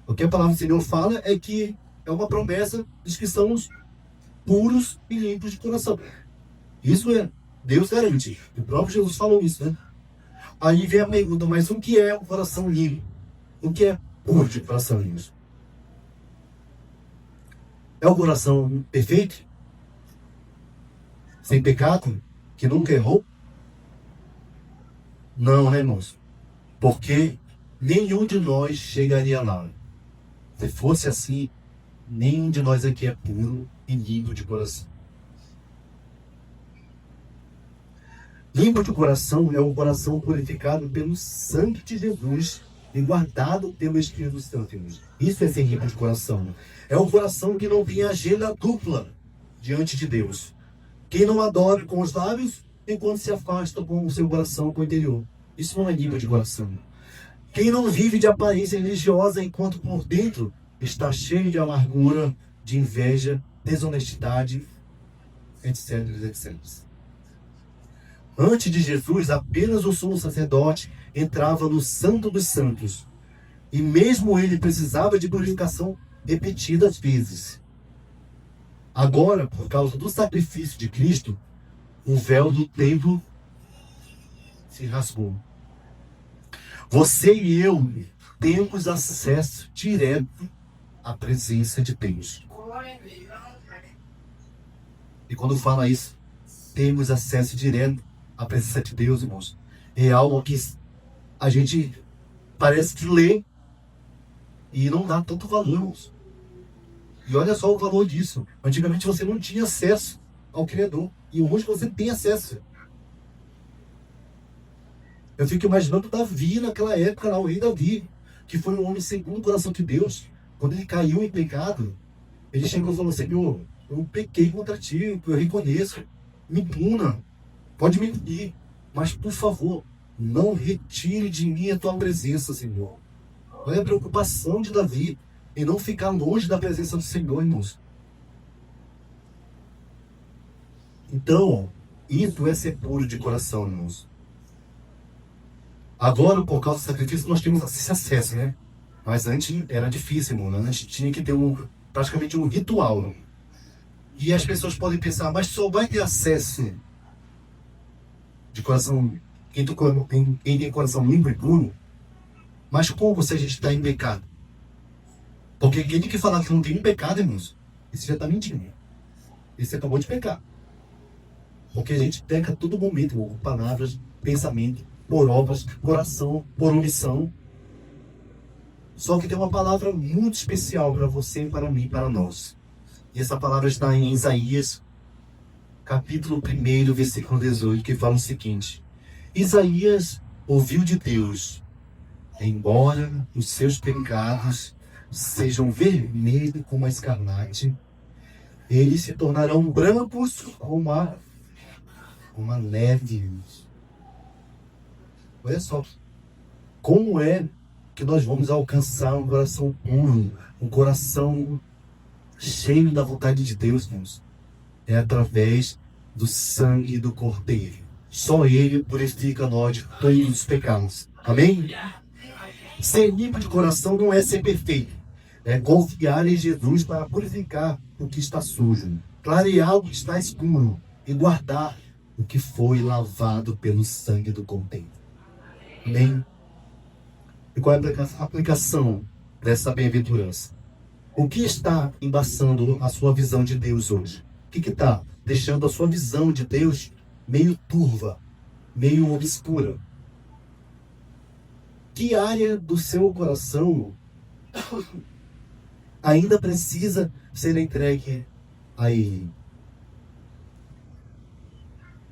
Speaker 1: O que a palavra do Senhor fala é que é uma promessa de que somos puros e limpos de coração. Isso é, Deus garante. O próprio Jesus falou isso, né? Aí vem a pergunta, mas o que é um coração limpo? O que é puro de coração limpo? É o coração perfeito? Sem pecado? Que nunca errou? Não, né, irmãos? Porque nenhum de nós chegaria lá. Se fosse assim, nenhum de nós aqui é puro e limpo de coração. Limpo de coração é um coração purificado pelo sangue de Jesus e guardado pelo Espírito Santo. Isso é ser limpo de coração. É um coração que não tem agenda dupla diante de Deus. Quem não adora com os lábios, enquanto se afasta com o seu coração, com o interior. Isso não é limpo de coração. Quem não vive de aparência religiosa, enquanto por dentro está cheio de amargura, de inveja, desonestidade, etc, etc. Antes de Jesus, apenas o sumo sacerdote entrava no Santo dos Santos. E mesmo ele precisava de purificação repetidas vezes. Agora, por causa do sacrifício de Cristo, o véu do templo se rasgou. Você e eu temos acesso direto à presença de Deus. E quando fala isso, temos acesso direto à presença de Deus, irmãos. É algo que a gente parece que lê e não dá tanto valor, irmãos. E olha só o valor disso. Antigamente você não tinha acesso ao Criador. E hoje você tem acesso. Eu fico imaginando Davi naquela época, lá, o rei Davi, que foi um homem segundo o coração de Deus. Quando ele caiu em pecado, ele chegou e falou: Senhor, eu pequei contra ti, eu reconheço, me puna, pode me punir, mas por favor, não retire de mim a tua presença, Senhor. Olha a preocupação de Davi em não ficar longe da presença do Senhor, irmãos. Então, isso é ser puro de coração, irmãos. Agora, por causa do sacrifício, nós temos esse acesso, né? Mas antes era difícil, irmão. A gente tinha que ter praticamente um ritual. E as pessoas podem pensar, mas só vai ter acesso de coração, quem tem coração limpo e puro. Mas como se a gente está em pecado? Porque quem tem que falar que não tem um pecado, irmãos, esse já está mentindo. Esse acabou de pecar. Porque a gente peca a todo momento, irmão, por palavras, pensamento, por obras, coração, por omissão. Só que tem uma palavra muito especial para você, para mim, para nós. E essa palavra está em Isaías, capítulo 1, versículo 18, que fala o seguinte: Isaías ouviu de Deus: embora os seus pecados sejam vermelhos como a escarlate, eles se tornarão brancos como a neve. Olha só, como é que nós vamos alcançar um coração puro, um coração cheio da vontade de Deus, irmãos? É através do sangue do Cordeiro. Só Ele purifica nós de todos os pecados. Amém? Ser limpo de coração não é ser perfeito. É confiar em Jesus para purificar o que está sujo, clarear o que está escuro e guardar o que foi lavado pelo sangue do Cordeiro. Amém? E qual é a aplicação dessa bem-aventurança? O que está embaçando a sua visão de Deus hoje? O que está deixando a sua visão de Deus meio turva, meio obscura? Que área do seu coração ainda precisa ser entregue a Ele?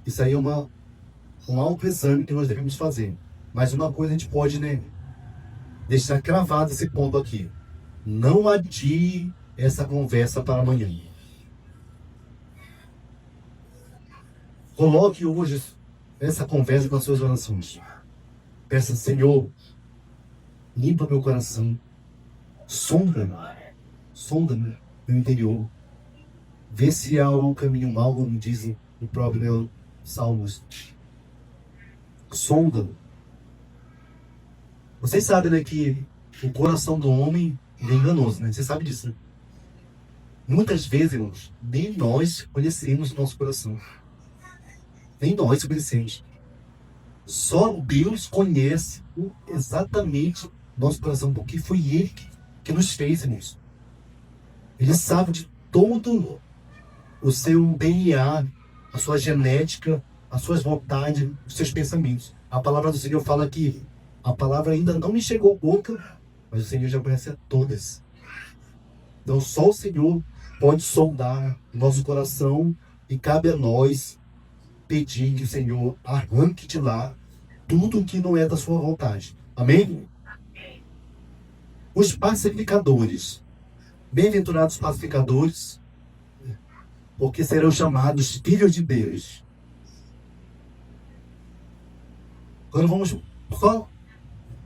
Speaker 1: Isso aí é um autoexame que nós devemos fazer. Mas uma coisa a gente pode, deixar cravado esse ponto aqui. Não adie essa conversa para amanhã. Coloque hoje essa conversa nas suas orações. Peça: Senhor, limpa meu coração. Sonda-me meu interior. Vê se há algum caminho mau, como diz o próprio Salmos. Sonda-me. Vocês sabem, né, que o coração do homem ele é enganoso, né? Você sabe disso, né? Muitas vezes, irmãos, nem nós conhecemos o nosso coração. Nem nós conhecemos. Só Deus conhece exatamente nosso coração, porque foi Ele que nos fez, irmãos. Ele sabe de todo o seu DNA, a sua genética, as suas vontades, os seus pensamentos. A palavra do Senhor fala que a palavra ainda não me chegou à boca, mas o Senhor já conhece a todas. Então só o Senhor pode sondar nosso coração e cabe a nós pedir que o Senhor arranque de lá tudo que não é da sua vontade. Amém? Os pacificadores. Bem-aventurados pacificadores, porque serão chamados filhos de Deus. Agora vamos só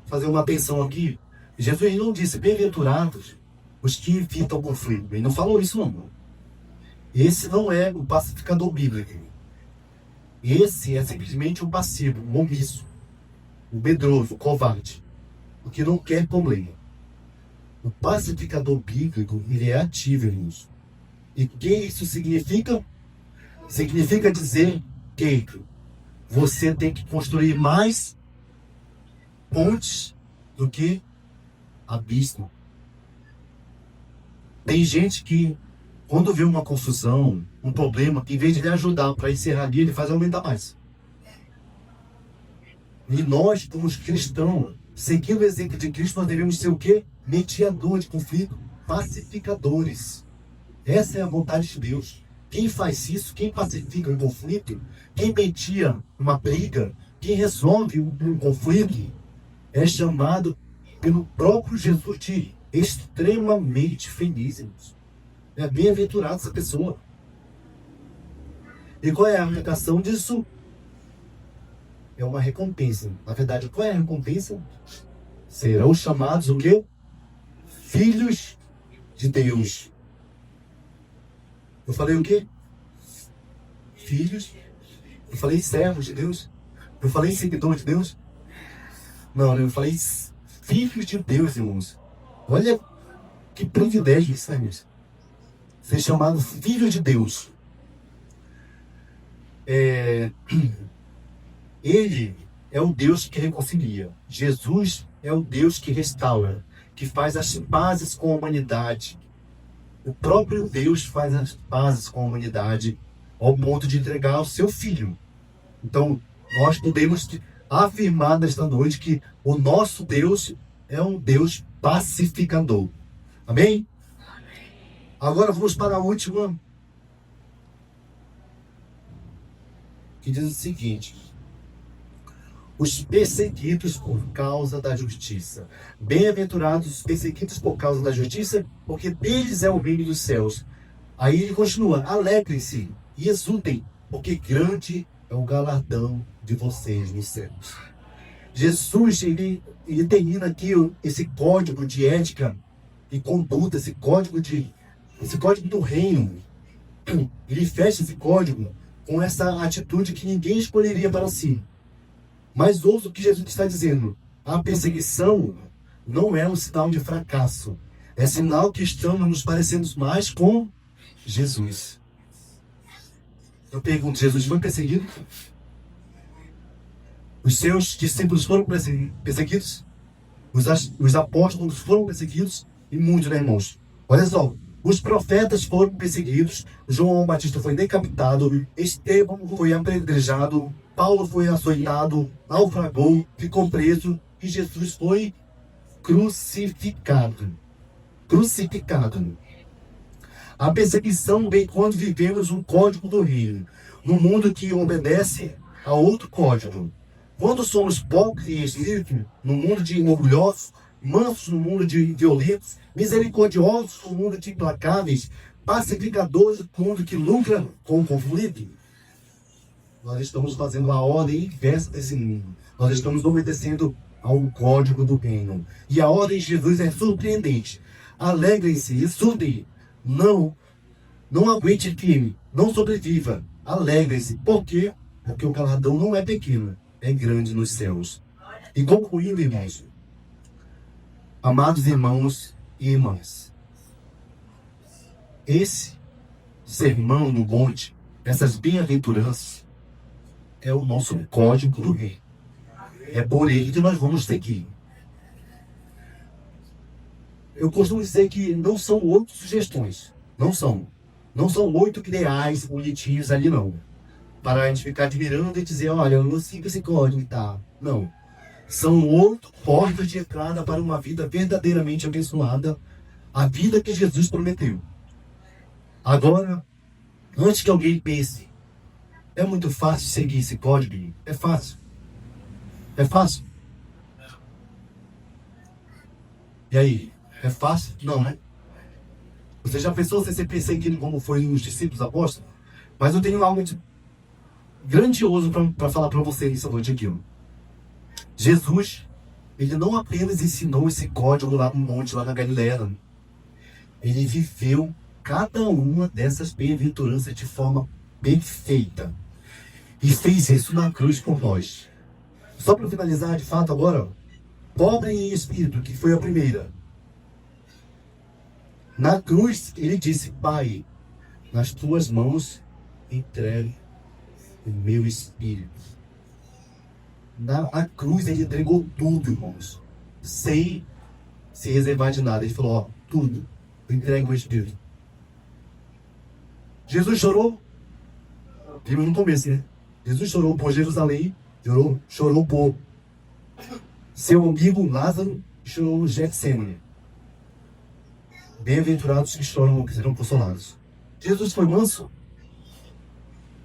Speaker 1: fazer uma atenção aqui. Jesus não disse bem-aventurados os que evitam o conflito. Ele não falou isso não. Esse não é o pacificador bíblico. Esse é simplesmente o passivo, o omisso, o medroso, o covarde, o que não quer problema. O pacificador bíblico, ele é ativo nisso. E o que isso significa? Significa dizer que você tem que construir mais pontes do que abismo. Tem gente que, quando vê uma confusão, um problema, que em vez de lhe ajudar para encerrar ali, ele faz aumentar mais. E nós, como cristãos, seguindo o exemplo de Cristo, nós devemos ser o quê? Mediador de conflito, pacificadores. Essa é a vontade de Deus. Quem faz isso, quem pacifica um conflito, quem media uma briga, quem resolve um conflito, é chamado pelo próprio Jesus de extremamente feliz, irmãos. É bem-aventurado essa pessoa. E qual é a aplicação disso? É uma recompensa. Na verdade, qual é a recompensa? Serão chamados o quê? Filhos de Deus. Eu falei o quê? Filhos. Eu falei servos de Deus. Eu falei seguidor de Deus. Não, eu falei filhos de Deus, irmãos. Olha que privilégio isso, irmãos. Ser chamado filho de Deus. Ele é o Deus que reconcilia. Jesus é o Deus que restaura, que faz as pazes com a humanidade. O próprio Deus faz as pazes com a humanidade ao ponto de entregar o seu Filho. Então, nós podemos afirmar nesta noite que o nosso Deus é um Deus pacificador. Amém? Agora vamos para a última, que diz o seguinte: os perseguidos por causa da justiça. Bem-aventurados os perseguidos por causa da justiça, porque deles é o reino dos céus. Aí ele continua: alegrem-se e exultem, porque grande é o galardão de vocês nos céus. Jesus, ele termina aqui esse código de ética e conduta, esse código do reino. Ele fecha esse código com essa atitude que ninguém escolheria para si. Mas ouça o que Jesus está dizendo: a perseguição não é um sinal de fracasso. É sinal que estamos nos parecendo mais com Jesus. Eu pergunto: Jesus foi perseguido? Os seus discípulos foram perseguidos? Os apóstolos foram perseguidos? E muitos, né, irmãos? Olha só, os profetas foram perseguidos, João Batista foi decapitado, Estevão foi apedrejado, Paulo foi açoitado, naufragou, ficou preso e Jesus foi crucificado. Crucificado. A perseguição vem quando vivemos um código do reino, num mundo que obedece a outro código. Quando somos pobres em espírito, no mundo de orgulhosos, mansos no mundo de violentos, misericordiosos no mundo de implacáveis, pacificadores no mundo que lucra com o conflito, nós estamos fazendo a ordem inversa desse mundo. Nós estamos obedecendo ao código do reino. E a ordem de Jesus é surpreendente. Alegrem-se e estudem. Não aguente firme. Não sobreviva. Alegrem-se. Por quê? Porque o galardão não é pequeno. É grande nos céus. E concluindo, irmãos, Amados irmãos e irmãs, esse sermão no monte, essas bem-aventuranças, é o nosso código do rei. É por ele que nós vamos seguir. Eu costumo dizer que não são 8 sugestões. Não são. Não são 8 ideais bonitinhos ali, não. Para a gente ficar admirando e dizer, olha, eu não sigo esse código e tal. Não. São 8 portas de entrada para uma vida verdadeiramente abençoada. A vida que Jesus prometeu. Agora, antes que alguém pense, é muito fácil seguir esse código? É fácil. É fácil. E aí? É fácil? Não, né? Você já pensou se você perseguindo como foi os discípulos apóstolos? Mas eu tenho algo de grandioso para falar para você essa noite aqui. Ó. Jesus, ele não apenas ensinou esse código lá no monte, lá na Galileia. Ele viveu cada uma dessas bem-aventuranças de forma perfeita. E fez isso na cruz por nós. Só para finalizar, de fato, agora, ó, pobre em espírito, que foi a primeira. Na cruz, ele disse, Pai, nas tuas mãos entregue o meu espírito. Na cruz, ele entregou tudo, irmãos. Sem se reservar de nada. Ele falou, ó, tudo. Eu entrego o espírito. Jesus chorou. Vimos no começo, né? Jesus chorou por Jerusalém. Chorou por seu amigo Lázaro. Chorou no Getsemane. Bem-aventurados que choram, que serão consolados. Jesus foi manso.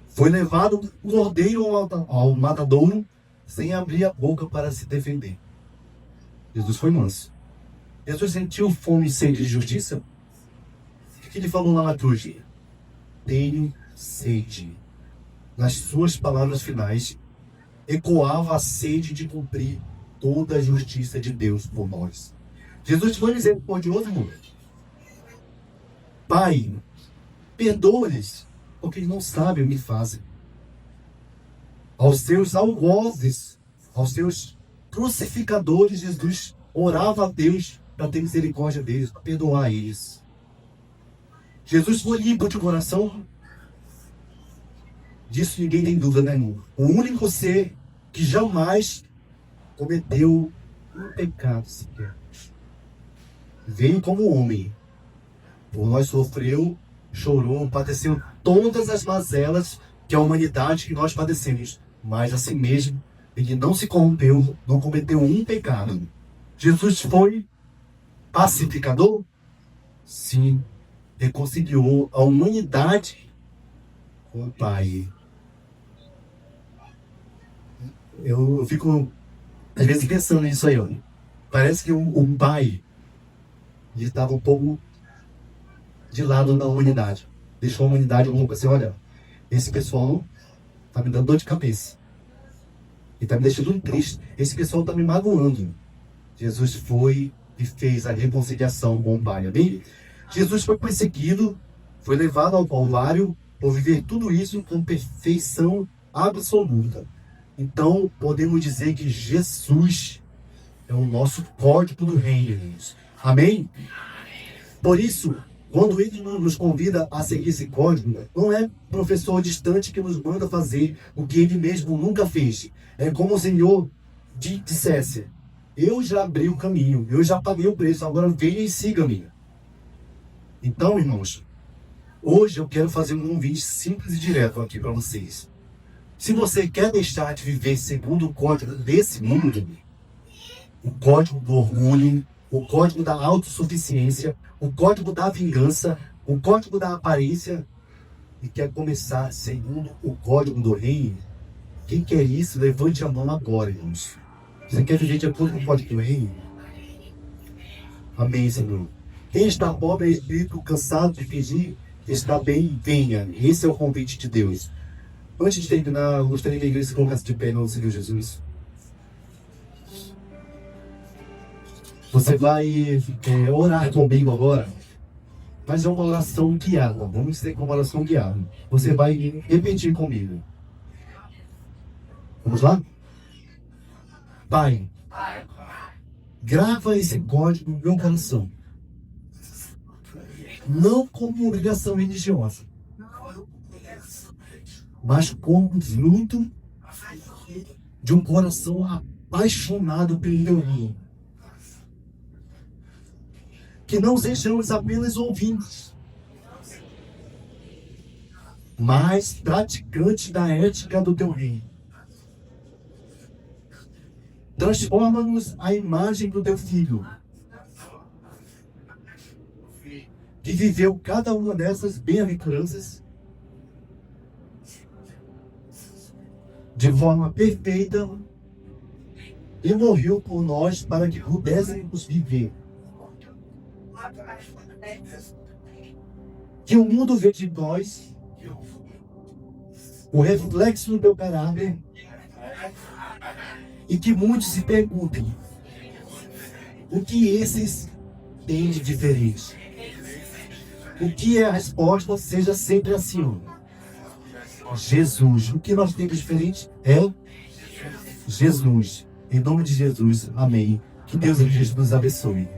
Speaker 1: Foi levado o cordeiro ao matadouro sem abrir a boca para se defender. Jesus foi manso. Jesus sentiu fome e sede de justiça. O que ele falou lá na cruz? Tenho sede. Nas suas palavras finais, ecoava a sede de cumprir toda a justiça de Deus por nós. Jesus foi misericordioso, irmão. Pai, perdoa-lhes, porque eles não sabem o que fazem. Aos seus algozes, aos seus crucificadores, Jesus orava a Deus para ter misericórdia deles, para perdoar eles. Jesus foi limpo de coração. Disso ninguém tem dúvida, né, irmão? O único ser que jamais cometeu um pecado sequer. Veio como homem. Por nós sofreu, chorou, padeceu todas as mazelas que a humanidade que nós padecemos. Mas assim mesmo, ele não se corrompeu, não cometeu um pecado. Jesus foi pacificador? Sim. Reconciliou a humanidade com o Pai. Eu fico, às vezes, pensando nisso aí. Ó. Parece que o Pai estava um pouco de lado da humanidade. Deixou a humanidade um pouco assim, olha, esse pessoal tá me dando dor de cabeça. E tá me deixando triste. Esse pessoal tá me magoando. Jesus foi e fez a reconciliação com o Pai. Amém? Jesus foi perseguido, foi levado ao Calvário por viver tudo isso com perfeição absoluta. Então, podemos dizer que Jesus é o nosso código do reino. Amém? Por isso, quando ele nos convida a seguir esse código, não é professor distante que nos manda fazer o que ele mesmo nunca fez. É como o Senhor dissesse, eu já abri o caminho, eu já paguei o preço, agora venha e siga-me. Então, irmãos, hoje eu quero fazer um convite simples e direto aqui para vocês. Se você quer deixar de viver segundo o código desse mundo, o código do orgulho, o código da autossuficiência, o código da vingança, o código da aparência, e quer começar segundo o código do reino, quem quer isso, levante a mão agora, irmãos. Você quer viver de acordo com o código do reino? Amém, Senhor. Quem está pobre é espírito, cansado de pedir, está bem, venha. Esse é o convite de Deus. Antes de terminar, eu gostaria que a igreja se colocasse de pé no Senhor Jesus. Você vai orar comigo agora, mas é uma oração guiada. Vamos dizer que é uma oração guiada. Você vai repetir comigo. Vamos lá? Pai, Grava esse código no meu coração. Não como obrigação religiosa, mas como fruto de um coração apaixonado pelo teu reino. Que não sejamos apenas ouvintes, mas praticantes da ética do teu reino. Transforma-nos à imagem do teu Filho, que viveu cada uma dessas bem-aventuranças de forma perfeita e morreu por nós para que pudéssemos viver. Que o mundo vê de nós o reflexo do teu caráter e que muitos se perguntem o que esses têm de diferente. O que é a resposta seja sempre assim: Jesus. O que nós temos de diferente é Jesus. Em nome de Jesus, amém. Que Deus nos abençoe.